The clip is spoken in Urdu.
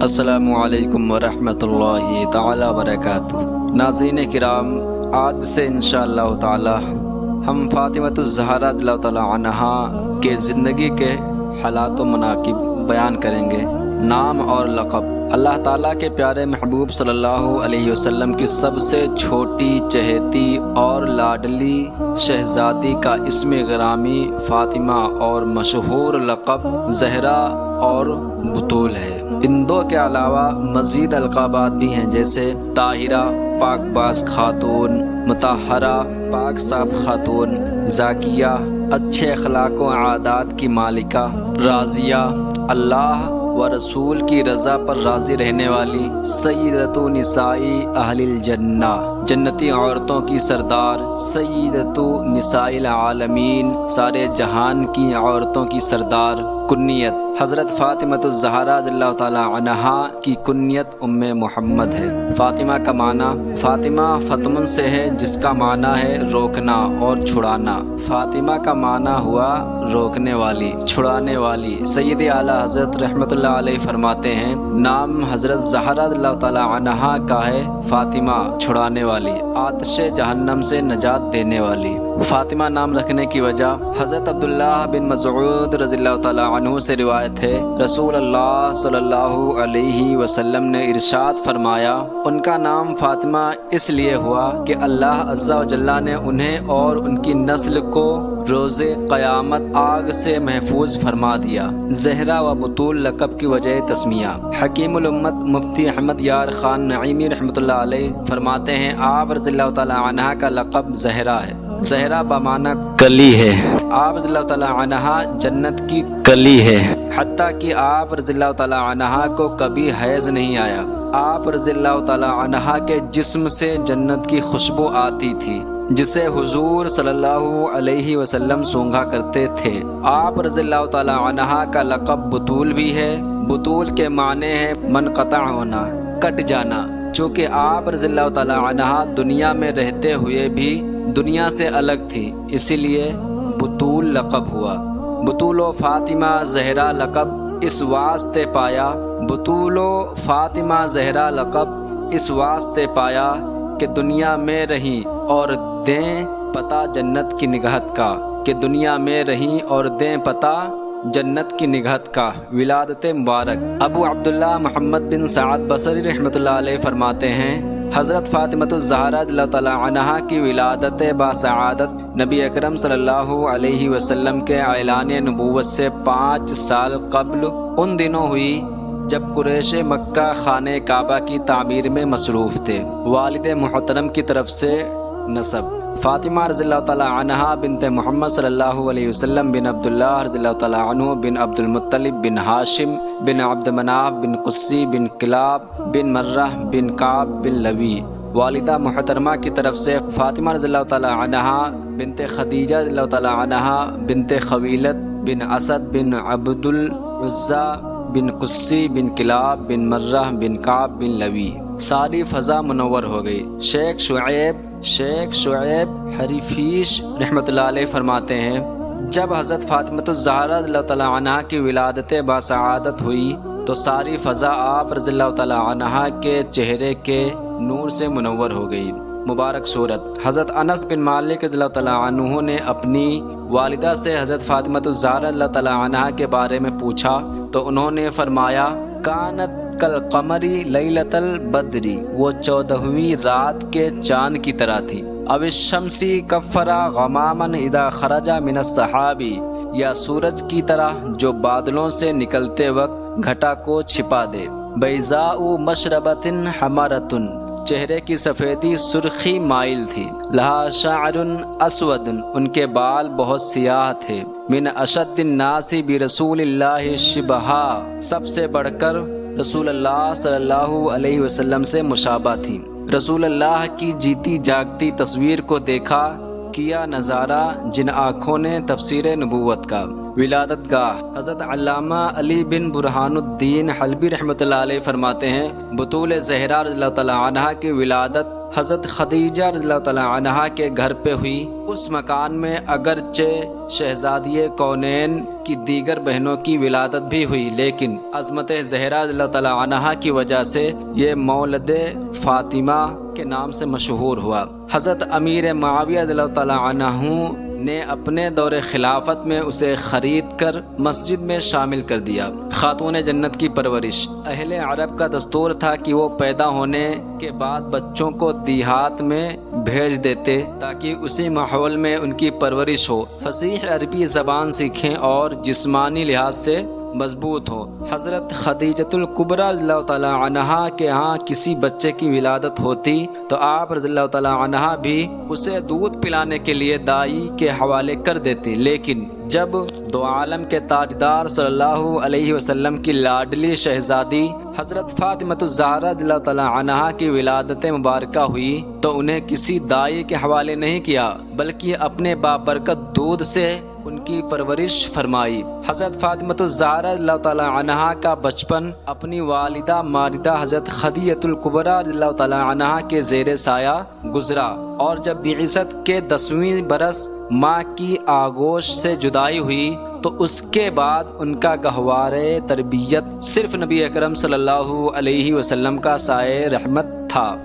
السلام علیکم ورحمۃ اللہ تعالی وبرکاتہ۔ ناظرین کرام، آج سے انشاءاللہ تعالی ہم فاطمۃ الزہرا رضی اللہ تعالی عنہا کے زندگی کے حالات و مناقب بیان کریں گے۔ نام اور لقب۔ اللہ تعالیٰ کے پیارے محبوب صلی اللہ علیہ وسلم کی سب سے چھوٹی، چہیتی اور لاڈلی شہزادی کا اسم گرامی فاطمہ اور مشہور لقب زہرا اور بطول ہے۔ ان دو کے علاوہ مزید القابات بھی ہیں، جیسے طاہرہ پاک باز خاتون، مطہرہ پاک صاف خاتون، زاکیہ اچھے اخلاق و عادات کی مالکہ، راضیہ اللہ و رسول کی رضا پر راضی رہنے والی، سیدۃ نسائی اہل الجنہ جنتی عورتوں کی سردار، سیدۃ نساء العالمین سارے جہان کی عورتوں کی سردار۔ کنیت: حضرت فاطمۃ الزہرا رضی اللہ تعالی عنہا کی کنیت ام محمد ہے۔ فاطمہ کا معنی: فاطمہ فتم سے ہے جس کا معنی ہے روکنا اور چھڑانا۔ فاطمہ کا معنی ہوا روکنے والی، چھڑانے والی۔ سید اعلیٰ حضرت رحمۃ اللہ علیہ فرماتے ہیں، نام حضرت زہرا رضی اللہ تعالی عنہا کا ہے فاطمہ، چھڑانے والی، آتش جہنم سے نجات دینے والی۔ فاطمہ نام رکھنے کی وجہ: حضرت عبداللہ بن مسعود رضی اللہ تعالی عنہ سے روایت ہے، رسول اللہ صلی اللہ علیہ وسلم نے ارشاد فرمایا، ان کا نام فاطمہ اس لیے ہوا کہ اللہ عز و جل نے انہیں اور ان کی نسل کو روز قیامت آگ سے محفوظ فرما دیا۔ زہرا و بطول لقب کی وجہ تسمیہ: حکیم الامت مفتی احمد یار خان نعیمی رحمۃ اللہ علیہ فرماتے ہیں، آپ رضی اللہ تعالی عنہ کا لقب زہرا ہے۔ زہرا بمعنی کلی ہے۔ آپ رضی اللہ تعالی عنہ جنت کی کلی ہے، حتیٰ کہ آپ رضی اللہ تعالی عنہ کو کبھی حیض نہیں آیا۔ آپ رضی اللہ تعالی عنہ کے جسم سے جنت کی خوشبو آتی تھی، جسے حضور صلی اللہ علیہ وسلم سونگھا کرتے تھے۔ آپ رضی اللہ تعالی عنہ کا لقب بطول بھی ہے۔ بطول کے معنی ہے منقطع ہونا، کٹ جانا۔ چونکہ آپ رضی اللہ تعالی عنہ دنیا میں رہتے ہوئے بھی دنیا سے الگ تھی، اسی لیے بطول لقب ہوا۔ بطول و فاطمہ زہرا لقب اس واسطے پایا، بطول و فاطمہ زہرا لقب اس واسطے پایا کہ دنیا میں رہیں اور دیں پتہ جنت کی نگہت کا، کہ دنیا میں رہیں اور دیں پتہ جنت کی نگہت کا۔ ولادت مبارک: ابو عبداللہ محمد بن سعد بصری رحمۃ اللہ علیہ فرماتے ہیں، حضرت فاطمۃ الزہرا رضی اللہ تعالی عنہا کی ولادت باسعادت نبی اکرم صلی اللہ علیہ وسلم کے اعلان نبوت سے 5 سال قبل ان دنوں ہوئی جب قریش مکہ خانہ کعبہ کی تعمیر میں مصروف تھے۔ والد محترم کی طرف سے نسب: فاطمہ رضی اللہ تعالی عنہا بنت محمد صلی اللہ علیہ وسلم بن عبداللہ رضی اللہ تعالی عنہ بن عبد المطلب بن ہاشم بن عبد مناف بن قصی بن کلاب بن مرہ بن کعب بن لوی۔ والدہ محترمہ کی طرف سے فاطمہ رضی اللہ تعالی عنہا بنت خدیجہ رضی اللہ تعالی عنہا بنت خویلد بن اسد بن عبد العزیٰ بن قصی بن کلاب بن مرہ بن کعب بن لوی۔ ساری فضا منور ہو گئی۔ شیخ شعیب حریفیش رحمۃ اللہ علیہ فرماتے ہیں، جب حضرت فاطمۃ الزہرا رضی اللہ تعالی عنہا کی ولادت باسعادت ہوئی تو ساری فضا آپ رضی اللہ تعالی عنہا کے چہرے کے نور سے منور ہو گئی۔ مبارک صورت: حضرت انس بن مالک رضی اللہ تعالی عنہ نے اپنی والدہ سے حضرت فاطمۃ الزہرا رضی اللہ تعالی عنہا کے بارے میں پوچھا تو انہوں نے فرمایا، کانت کالقمری لیلۃ البدری، وہ 14ویں رات کے چاند کی طرح تھی۔ اب الشمسی کفرا غماما اذا خرج من السحابی، یا سورج کی طرح جو بادلوں سے نکلتے وقت گھٹا کو چھپا دے۔ بیضاء مشربۃ حمرۃ، چہرے کی سفیدی سرخی مائل تھی۔ لہا شعر اسود، ان کے بال بہت سیاہ تھے۔ من اشد الناس برسول اللہ شبہا، سب سے بڑھ کر رسول اللہ صلی اللہ علیہ وسلم سے مشابہ تھی۔ رسول اللہ کی جیتی جاگتی تصویر کو دیکھا، کیا نظارہ جن آنکھوں نے تفسیر نبوت کا۔ ولادت گاہ: حضرت علامہ علی بن برہان الدین حلبی رحمۃ اللہ علیہ فرماتے ہیں، بطول زہرا رضی اللہ تعالی عنہا کی ولادت حضرت خدیجہ رضی اللہ تعالی عنہا کے گھر پہ ہوئی۔ اس مکان میں اگرچہ شہزادی کونین کی دیگر بہنوں کی ولادت بھی ہوئی، لیکن عظمت زہرا رضی اللہ تعالی عنہا کی وجہ سے یہ مولد فاطمہ کے نام سے مشہور ہوا۔ حضرت امیر معاویہ رضی اللہ تعالی عنہ نے اپنے دور خلافت میں اسے خرید کر مسجد میں شامل کر دیا۔ خاتون جنت کی پرورش۔ اہل عرب کا دستور تھا کہ وہ پیدا ہونے کے بعد بچوں کو دیہات میں بھیج دیتے تاکہ اسی ماحول میں ان کی پرورش ہو، فصیح عربی زبان سیکھیں اور جسمانی لحاظ سے مضبوط ہو۔ حضرت خدیجۃ الکبریٰ رضی اللہ تعالی عنہا کے ہاں کسی بچے کی ولادت ہوتی تو آپ رضی اللہ تعالی عنہا بھی اسے دودھ پلانے کے لیے دائی کے حوالے کر دیتی، لیکن جب دو عالم کے تاجدار صلی اللہ علیہ وسلم کی لاڈلی شہزادی حضرت فاطمہ الزہرا رضی اللہ تعالی عنہا کی ولادت مبارکہ ہوئی تو انہیں کسی دائی کے حوالے نہیں کیا بلکہ اپنے بابرکت دودھ سے ان کی پرورش فرمائی۔ حضرت فاطمہ الزہرا رضی اللہ تعالی عنہا کا بچپن اپنی والدہ ماجدہ حضرت خدیجۃ الکبریٰ رضی اللہ تعالی عنہا کے زیر سایہ گزرا، اور جب بعثت کے 10ویں برس ماں کی آغوش سے جدائی ہوئی تو اس کے بعد ان کا گہوارے تربیت صرف نبی اکرم صلی اللہ علیہ وسلم کا سایہ رحمت تھا۔